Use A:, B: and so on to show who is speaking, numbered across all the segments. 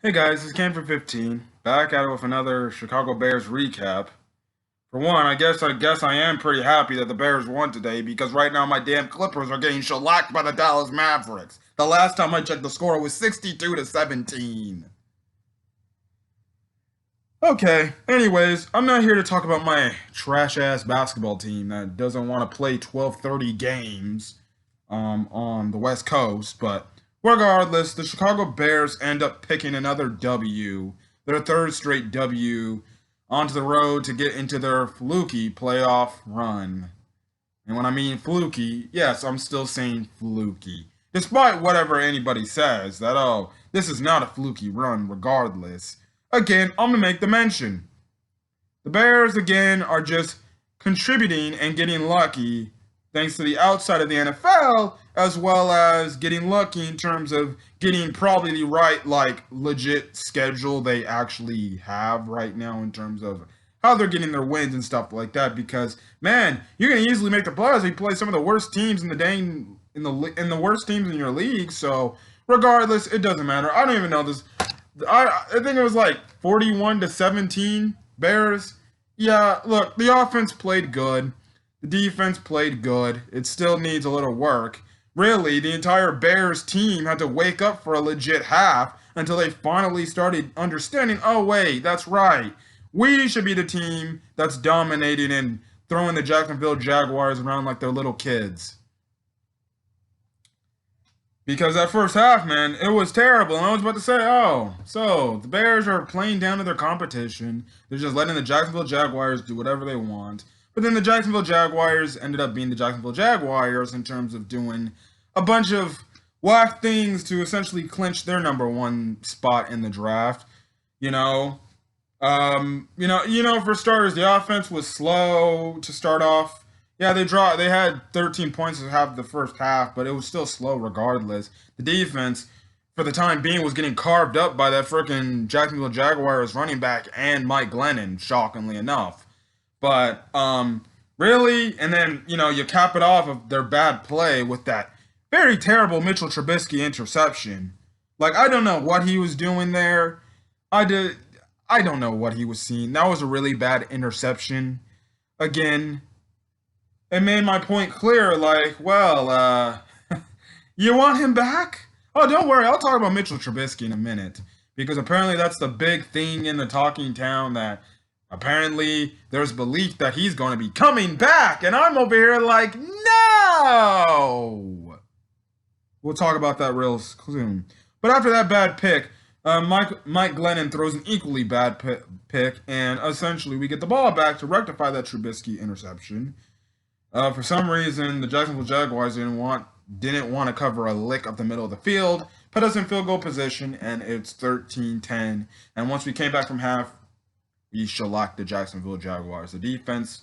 A: Hey guys, this is Cam for 15, back at it with another Chicago Bears recap. For one, I guess I am pretty happy that the Bears won today because right now my damn Clippers are getting shellacked by the Dallas Mavericks. The last time I checked the score was 62-17. Okay, anyways, I'm not here to talk about my trash-ass basketball team that doesn't want to play 12:30 games on the West Coast, but regardless, the Chicago Bears end up picking another W, their third straight W, onto the road to get into their fluky playoff run. And when I mean fluky, yes, I'm still saying fluky. Despite whatever anybody says, that, oh, this is not a fluky run regardless. Again, I'm going to make the mention. The Bears, again, are just contributing and getting lucky thanks to the outside of the NFL, as well as getting lucky in terms of getting probably the right, legit schedule they actually have right now in terms of how they're getting their wins and stuff like that. Because, man, you're going to easily make the playoffs if you play some of the worst teams in the worst teams in your league. So, regardless, it doesn't matter. I don't even know this. I think it was like 41-17 Bears. Yeah, look, the offense played good. The defense played good. It still needs a little work. Really, the entire Bears team had to wake up for a legit half until they finally started understanding, oh, wait, that's right. We should be the team that's dominating and throwing the Jacksonville Jaguars around like they're little kids. Because that first half, man, it was terrible. And I was about to say, oh, so the Bears are playing down to their competition. They're just letting the Jacksonville Jaguars do whatever they want. But then the Jacksonville Jaguars ended up being the Jacksonville Jaguars in terms of doing a bunch of whack things to essentially clinch their number one spot in the draft. You know, for starters, the offense was slow to start off. Yeah, they had 13 points to have the first half, but it was still slow regardless. The defense, for the time being, was getting carved up by that freaking Jacksonville Jaguars running back and Mike Glennon, shockingly enough. But really, and then you cap it off of their bad play with that very terrible Mitchell Trubisky interception. Like, I don't know what he was doing there. I don't know what he was seeing. That was a really bad interception. Again, it made my point clear, like, well, you want him back? Oh, don't worry, I'll talk about Mitchell Trubisky in a minute. Because apparently that's the big thing in the talking town, that apparently there's belief that he's going to be coming back. And I'm over here like, no! We'll talk about that real soon. But after that bad pick, Mike Glennon throws an equally bad pick, and essentially we get the ball back to rectify that Trubisky interception. For some reason, the Jacksonville Jaguars didn't want to cover a lick up the middle of the field, put us in field goal position, and it's 13-10. And once we came back from half, we shellacked the Jacksonville Jaguars. The defense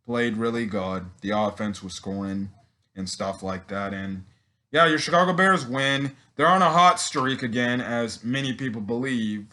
A: played really good. The offense was scoring and stuff like that. And yeah, your Chicago Bears win. They're on a hot streak again, as many people believe.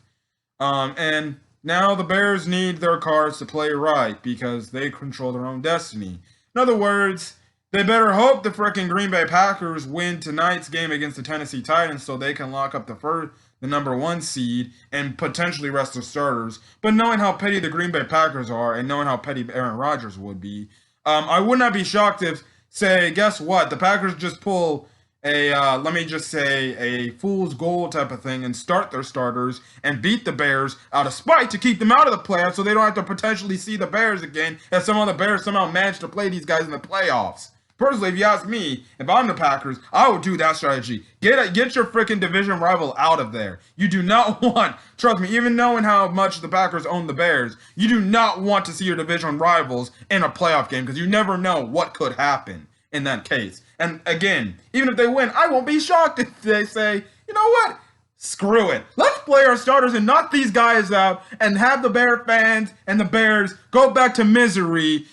A: And now the Bears need their cards to play right because they control their own destiny. In other words, they better hope the frickin' Green Bay Packers win tonight's game against the Tennessee Titans so they can lock up the number one seed and potentially rest their starters. But knowing how petty the Green Bay Packers are and knowing how petty Aaron Rodgers would be, I would not be shocked if, say, guess what? The Packers just pull a fool's gold type of thing and start their starters and beat the Bears out of spite to keep them out of the playoffs so they don't have to potentially see the Bears again if some of the Bears somehow manage to play these guys in the playoffs. Personally, if you ask me, if I'm the Packers, I would do that strategy. Get your freaking division rival out of there. You do not want, trust me, even knowing how much the Packers own the Bears, you do not want to see your division rivals in a playoff game because you never know what could happen in that case. And again, even if they win, I won't be shocked if they say, you know what? Screw it. Let's play our starters and knock these guys out and have the Bear fans and the Bears go back to misery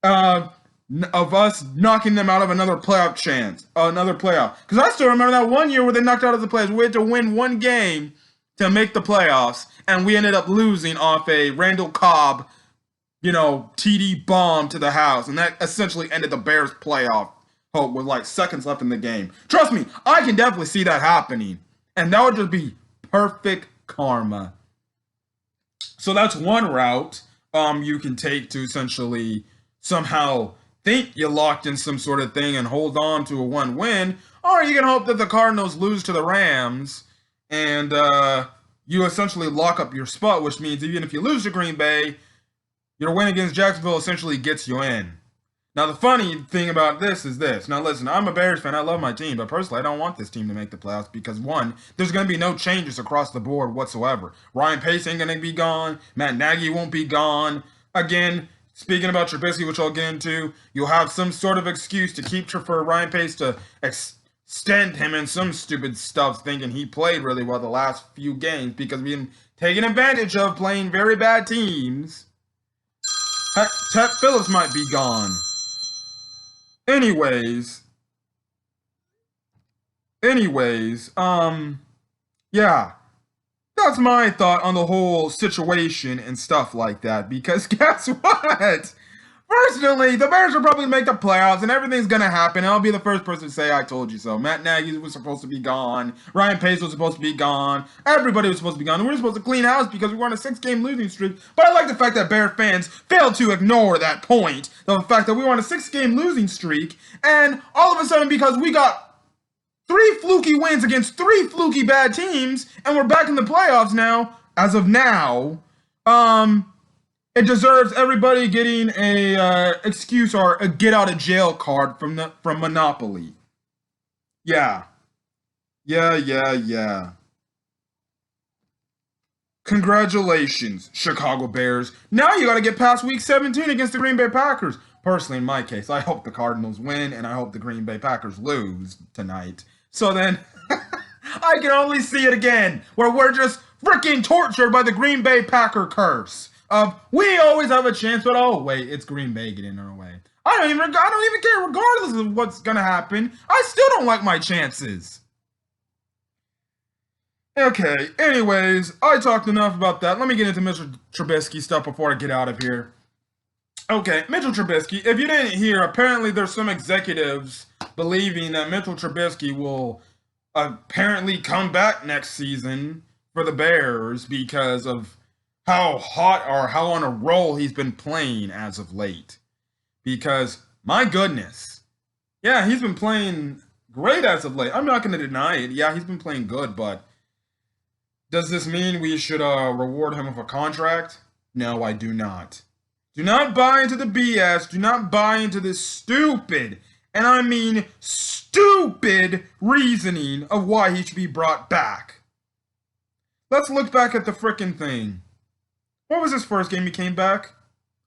A: of us knocking them out of another playoff chance. Another playoff. Because I still remember that one year where they knocked out of the playoffs. We had to win one game to make the playoffs, and we ended up losing off a Randall Cobb TD bomb to the house, and that essentially ended the Bears' playoff hope with like seconds left in the game. Trust me, I can definitely see that happening, and that would just be perfect karma. So that's one route you can take to essentially somehow think you locked in some sort of thing and hold on to a one win, or you can hope that the Cardinals lose to the Rams and you essentially lock up your spot, which means even if you lose to Green Bay, your win against Jacksonville essentially gets you in. Now, the funny thing about this is this. Now, listen, I'm a Bears fan. I love my team. But personally, I don't want this team to make the playoffs because, one, there's going to be no changes across the board whatsoever. Ryan Pace ain't going to be gone. Matt Nagy won't be gone. Again, speaking about Trubisky, which I'll get into, you'll have some sort of excuse to keep for Ryan Pace to extend him in some stupid stuff, thinking he played really well the last few games because we've been taking advantage of playing very bad teams. Heck, Ted Phillips might be gone. Anyways, yeah, that's my thought on the whole situation and stuff like that, because guess what? Personally, the Bears will probably make the playoffs and everything's going to happen. I'll be the first person to say, I told you so. Matt Nagy was supposed to be gone. Ryan Pace was supposed to be gone. Everybody was supposed to be gone. We were supposed to clean house because we were on a 6-game losing streak. But I like the fact that Bear fans failed to ignore that point. The fact that we were on a 6-game losing streak. And all of a sudden, because we got 3 fluky wins against 3 fluky bad teams, and we're back in the playoffs now, as of now, it deserves everybody getting a excuse or a get out of jail card from Monopoly. Yeah. Congratulations, Chicago Bears. Now you got to get past week 17 against the Green Bay Packers. Personally, in my case, I hope the Cardinals win and I hope the Green Bay Packers lose tonight. So then I can only see it again, where we're just freaking tortured by the Green Bay Packer curse. We always have a chance, but oh wait, it's Green Bay getting in our way. I don't even care, regardless of what's gonna happen. I still don't like my chances. Okay, anyways, I talked enough about that. Let me get into Mitchell Trubisky stuff before I get out of here. Okay, Mitchell Trubisky, if you didn't hear, apparently there's some executives believing that Mitchell Trubisky will apparently come back next season for the Bears because of how hot or how on a roll he's been playing as of late. Because, my goodness, yeah, he's been playing great as of late. I'm not going to deny it. Yeah, he's been playing good, but does this mean we should reward him with a contract? No, I do not. Do not buy into the BS. Do not buy into this stupid, and I mean stupid, reasoning of why he should be brought back. Let's look back at the frickin' thing. What was his first game he came back?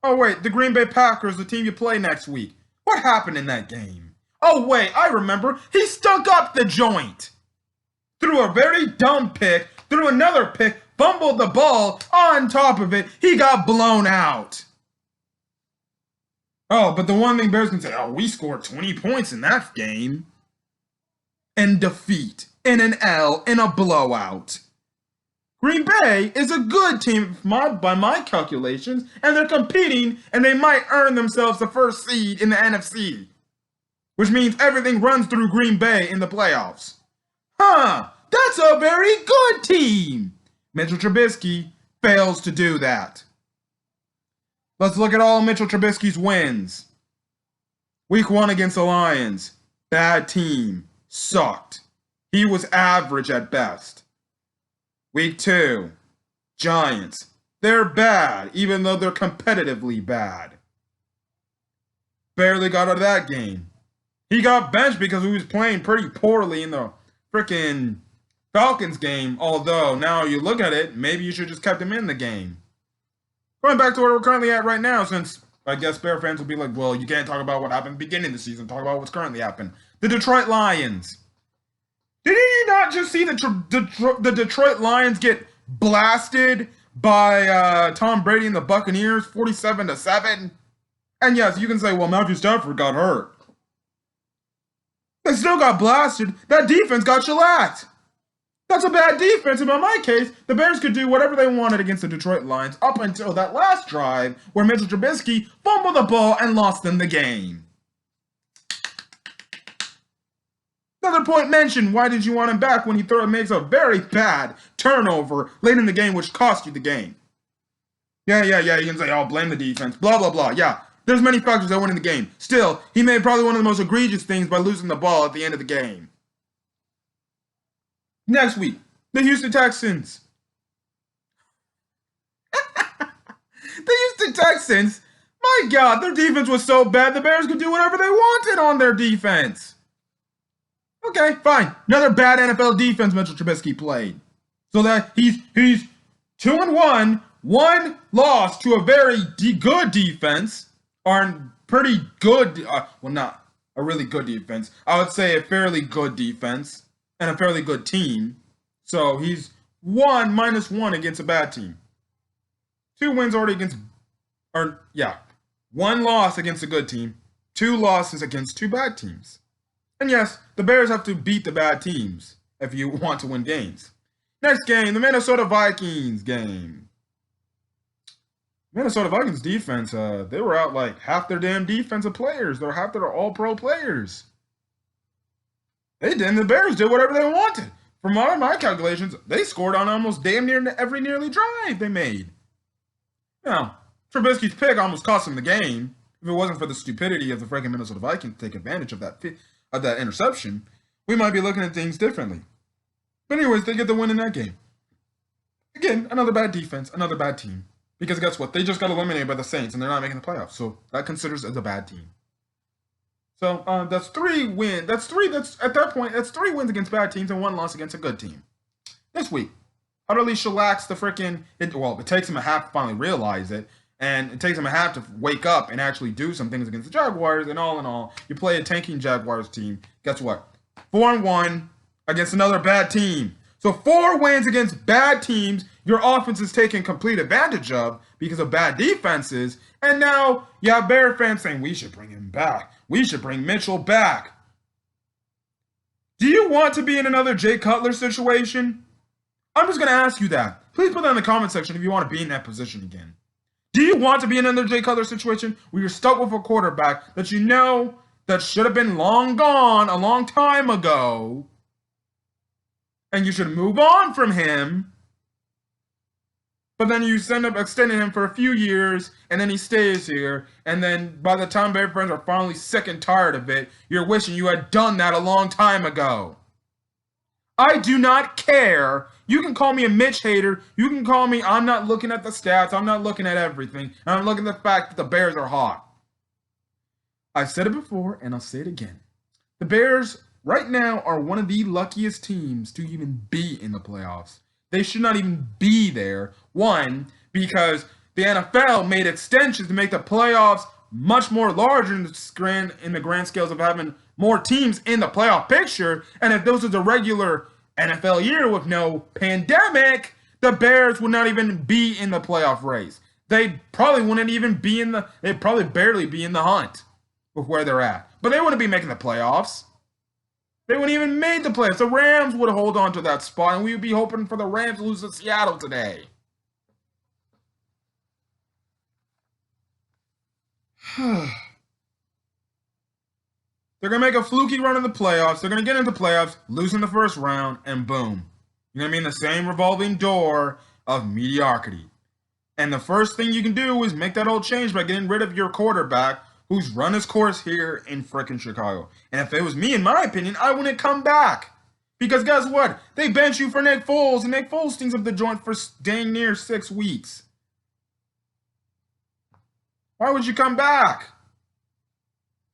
A: Oh, wait, the Green Bay Packers, the team you play next week. What happened in that game? Oh, wait, I remember. He stunk up the joint. Threw a very dumb pick, threw another pick, fumbled the ball. On top of it, he got blown out. Oh, but the one thing Bears can say, oh, we scored 20 points in that game. In defeat, in an L, in a blowout. Green Bay is a good team by my calculations, and they're competing, and they might earn themselves the first seed in the NFC, which means everything runs through Green Bay in the playoffs. That's a very good team. Mitchell Trubisky fails to do that. Let's look at all Mitchell Trubisky's wins. Week 1 against the Lions, bad team, sucked. He was average at best. Week 2, Giants. They're bad, even though they're competitively bad. Barely got out of that game. He got benched because he was playing pretty poorly in the frickin' Falcons game, although now you look at it, maybe you should just kept him in the game. Going back to where we're currently at right now, since I guess Bear fans will be like, well, you can't talk about what happened at the beginning of the season, talk about what's currently happened. The Detroit Lions. Did you not just see the Detroit Lions get blasted by Tom Brady and the Buccaneers 47-7? And yes, you can say, well, Matthew Stafford got hurt. They still got blasted. That defense got shellacked. That's a bad defense, and in my case, the Bears could do whatever they wanted against the Detroit Lions up until that last drive where Mitchell Trubisky fumbled the ball and lost them the game. Another point mentioned, why did you want him back when he makes a very bad turnover late in the game, which cost you the game? Yeah, you can say, oh, blame the defense, blah, blah, blah. Yeah, there's many factors that went in the game. Still, he made probably one of the most egregious things by losing the ball at the end of the game. Next week, the Houston Texans. The Houston Texans, my God, their defense was so bad, the Bears could do whatever they wanted on their defense. Okay, fine. Another bad NFL defense Mitchell Trubisky played. So that he's 2-1, one loss to a very good defense, or pretty good, well, not a really good defense. I would say a fairly good defense and a fairly good team. So he's -1 against a bad team. 2 wins already against, one loss against a good team, 2 losses against 2 bad teams. And yes, the Bears have to beat the bad teams if you want to win games. Next game, the Minnesota Vikings game. Minnesota Vikings defense, they were out like half their damn defensive players. They're half their all-pro players. They did, and the Bears did whatever they wanted. From all of my calculations, they scored on almost damn near every nearly drive they made. Now, Trubisky's pick almost cost him the game. If it wasn't for the stupidity of the freaking Minnesota Vikings to take advantage of that interception, we might be looking at things differently. But anyways, they get the win in that game. Again, another bad defense, another bad team. Because guess what? They just got eliminated by the Saints, and they're not making the playoffs. So that considers as a bad team. So that's 3 wins. That's 3 wins against bad teams and 1 loss against a good team. This week, utterly shellacks the freaking. It takes him a half to finally realize it, and it takes him a half to wake up and actually do some things against the Jaguars. And all in all, you play a tanking Jaguars team. Guess what? 4-1 against another bad team. So 4 wins against bad teams. Your offense is taken complete advantage of because of bad defenses. And now you have Bear fans saying, we should bring him back. We should bring Mitchell back. Do you want to be in another Jay Cutler situation? I'm just going to ask you that. Please put that in the comment section if you want to be in that position again. Do you want to be in another Jay Cutler situation where you're stuck with a quarterback that you know that should have been long gone a long time ago, and you should move on from him, but then you end up extending him for a few years, and then he stays here, and then by the time Bear fans are finally sick and tired of it, you're wishing you had done that a long time ago? I do not care. You can call me a Mitch hater. You can call me, I'm not looking at the stats. I'm not looking at everything. I'm looking at the fact that the Bears are hot. I've said it before, and I'll say it again. The Bears, right now, are one of the luckiest teams to even be in the playoffs. They should not even be there. One, because the NFL made extensions to make the playoffs much more larger in the grand scales of having more teams in the playoff picture. And if this was a regular NFL year with no pandemic, the Bears would not even be in the playoff race. They probably wouldn't even be they'd probably barely be in the hunt with where they're at. But they wouldn't be making the playoffs. They wouldn't even make the playoffs. The Rams would hold on to that spot, and we would be hoping for the Rams to lose to Seattle today. They're going to make a fluky run in the playoffs. They're going to get into the playoffs, lose in the first round, and boom. You're going to be in the same revolving door of mediocrity. And the first thing you can do is make that whole change by getting rid of your quarterback who's run his course here in frickin' Chicago. And if it was me, in my opinion, I wouldn't come back. Because guess what? They bench you for Nick Foles, and Nick Foles stinks up the joint for dang near 6 weeks. Why would you come back?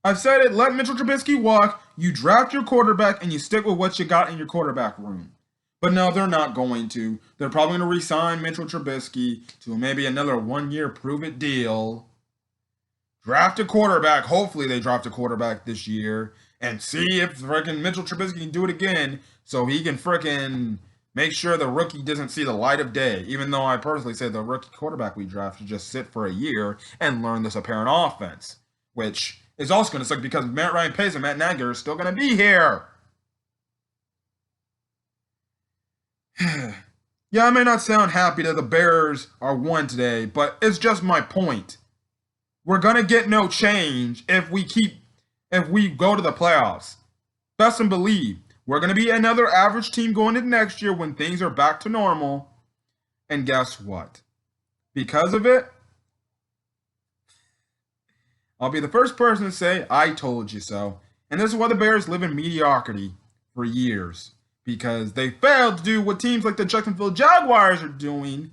A: I've said it, let Mitchell Trubisky walk, you draft your quarterback, and you stick with what you got in your quarterback room. But no, they're not going to. They're probably going to re-sign Mitchell Trubisky to maybe another 1-year prove-it deal. Draft a quarterback. Hopefully they draft a quarterback this year. And see if freaking Mitchell Trubisky can do it again so he can freaking make sure the rookie doesn't see the light of day. Even though I personally say the rookie quarterback we draft should just sit for a year and learn this apparent offense. Which is also going to suck because Matt Ryan Pace and Matt Nagy are still going to be here. Yeah, I may not sound happy that the Bears are won today, but it's just my point. We're going to get no change if we go to the playoffs. Best and believe we're going to be another average team going into next year when things are back to normal. And guess what? Because of it, I'll be the first person to say, I told you so. And this is why the Bears live in mediocrity for years. Because they failed to do what teams like the Jacksonville Jaguars are doing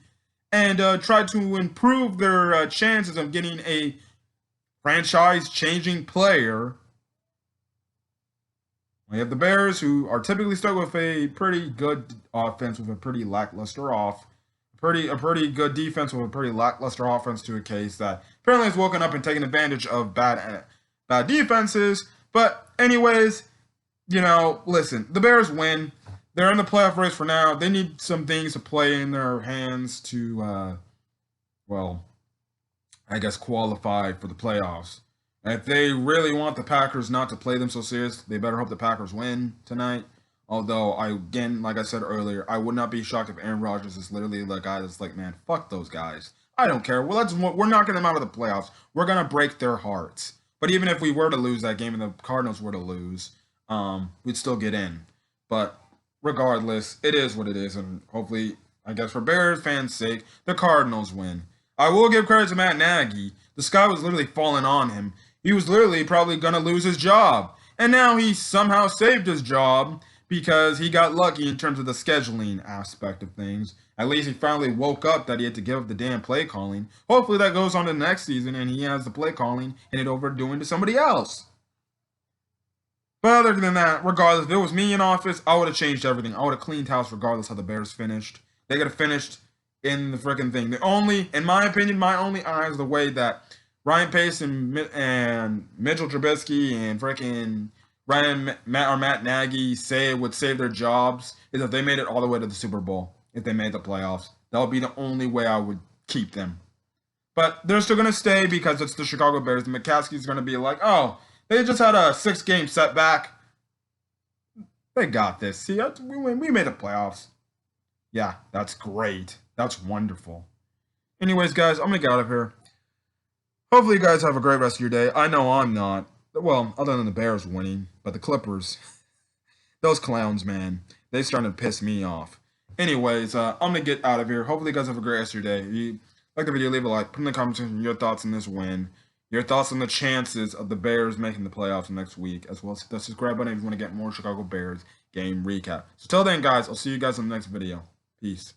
A: and try to improve their chances of getting a franchise-changing player. We have the Bears, who are typically stuck with a pretty good offense with a pretty lackluster a pretty good defense with a pretty lackluster offense, to a case that apparently has woken up and taken advantage of bad defenses. But anyways, listen, the Bears win. They're in the playoff race for now. They need some things to play in their hands to, I guess, qualify for the playoffs. And if they really want the Packers not to play them so serious, they better hope the Packers win tonight. Although, like I said earlier, I would not be shocked if Aaron Rodgers is literally the guy that's like, man, fuck those guys. I don't care. Well, we're knocking them out of the playoffs. We're going to break their hearts. But even if we were to lose that game and the Cardinals were to lose, we'd still get in. But regardless, it is what it is. And hopefully, I guess for Bears fans' sake, the Cardinals win. I will give credit to Matt Nagy. The sky was literally falling on him. He was literally probably going to lose his job. And now he somehow saved his job because he got lucky in terms of the scheduling aspect of things. At least he finally woke up that he had to give up the damn play calling. Hopefully that goes on to the next season and he has the play calling and it over doing to somebody else. But other than that, regardless, if it was me in office, I would have changed everything. I would have cleaned house regardless how the Bears finished. They could have finished in the freaking thing. In my opinion, my only eyes, the way that Ryan Pace and Mitchell Trubisky and freaking Matt Nagy say it would save their jobs is if they made it all the way to the Super Bowl. If they made the playoffs, that would be the only way I would keep them. But they're still going to stay because it's the Chicago Bears. And McCaskey's going to be like, oh, they just had a 6-game setback. They got this. See, we made the playoffs. Yeah, that's great. That's wonderful. Anyways, guys, I'm going to get out of here. Hopefully you guys have a great rest of your day. I know I'm not. Well, other than the Bears winning. But the Clippers, those clowns, man, they starting to piss me off. Anyways, I'm going to get out of here. Hopefully you guys have a great rest of your day. If you like the video, leave a like. Put in the comments your thoughts on this win. Your thoughts on the chances of the Bears making the playoffs next week. As well as the subscribe button if you want to get more Chicago Bears game recap. So till then, guys, I'll see you guys in the next video. Peace.